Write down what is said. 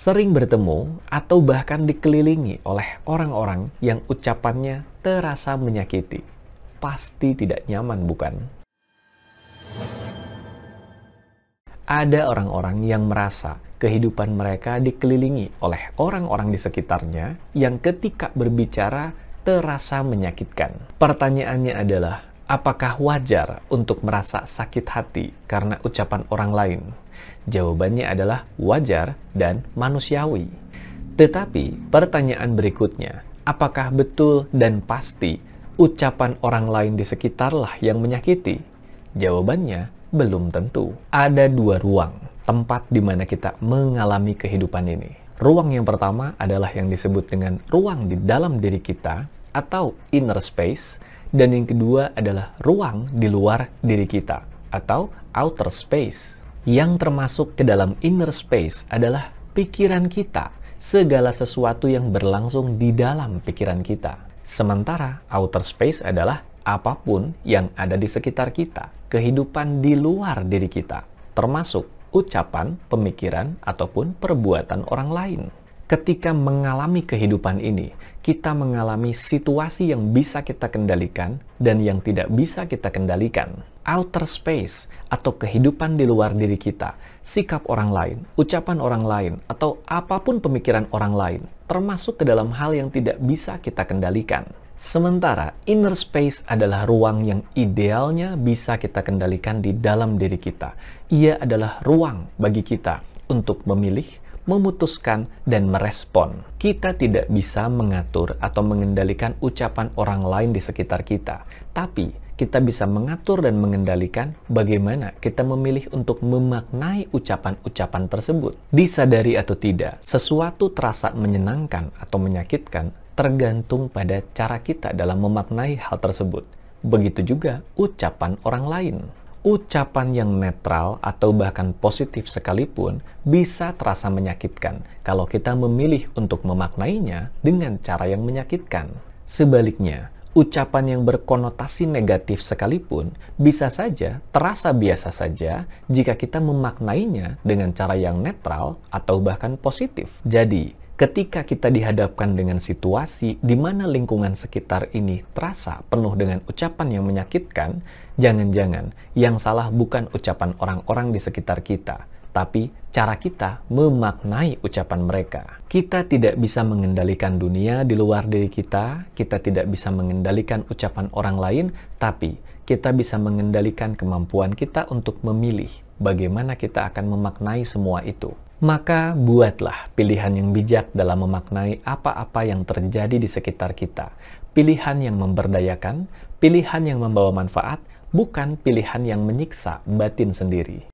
Sering bertemu atau bahkan dikelilingi oleh orang-orang yang ucapannya terasa menyakiti. Pasti tidak nyaman, bukan? Ada orang-orang yang merasa kehidupan mereka dikelilingi oleh orang-orang di sekitarnya yang ketika berbicara terasa menyakitkan. Pertanyaannya adalah, apakah wajar untuk merasa sakit hati karena ucapan orang lain? Jawabannya adalah wajar dan manusiawi. Tetapi pertanyaan berikutnya, apakah betul dan pasti ucapan orang lain di sekitarlah yang menyakiti? Jawabannya belum tentu. Ada dua ruang, tempat di mana kita mengalami kehidupan ini. Ruang yang pertama adalah yang disebut dengan ruang di dalam diri kita atau inner space, dan yang kedua adalah ruang di luar diri kita atau outer space. Yang termasuk ke dalam inner space adalah pikiran kita, segala sesuatu yang berlangsung di dalam pikiran kita. Sementara outer space adalah apapun yang ada di sekitar kita, kehidupan di luar diri kita, termasuk ucapan, pemikiran, ataupun perbuatan orang lain. Ketika mengalami kehidupan ini, kita mengalami situasi yang bisa kita kendalikan dan yang tidak bisa kita kendalikan. Outer space atau kehidupan di luar diri kita, sikap orang lain, ucapan orang lain, atau apapun pemikiran orang lain, termasuk ke dalam hal yang tidak bisa kita kendalikan. Sementara inner space adalah ruang yang idealnya bisa kita kendalikan di dalam diri kita. Ia adalah ruang bagi kita untuk memilih, memutuskan, dan merespon. Kita tidak bisa mengatur atau mengendalikan ucapan orang lain di sekitar kita, tapi kita bisa mengatur dan mengendalikan bagaimana kita memilih untuk memaknai ucapan-ucapan tersebut. Disadari atau tidak, sesuatu terasa menyenangkan atau menyakitkan tergantung pada cara kita dalam memaknai hal tersebut. Begitu juga ucapan orang lain. Ucapan yang netral atau bahkan positif sekalipun bisa terasa menyakitkan kalau kita memilih untuk memaknainya dengan cara yang menyakitkan. Sebaliknya, ucapan yang berkonotasi negatif sekalipun bisa saja terasa biasa saja jika kita memaknainya dengan cara yang netral atau bahkan positif. Jadi, ketika kita dihadapkan dengan situasi di mana lingkungan sekitar ini terasa penuh dengan ucapan yang menyakitkan, jangan-jangan yang salah bukan ucapan orang-orang di sekitar kita, tapi cara kita memaknai ucapan mereka. Kita tidak bisa mengendalikan dunia di luar diri kita, kita tidak bisa mengendalikan ucapan orang lain, tapi kita bisa mengendalikan kemampuan kita untuk memilih bagaimana kita akan memaknai semua itu. Maka buatlah pilihan yang bijak dalam memaknai apa-apa yang terjadi di sekitar kita. Pilihan yang memberdayakan, pilihan yang membawa manfaat, bukan pilihan yang menyiksa batin sendiri.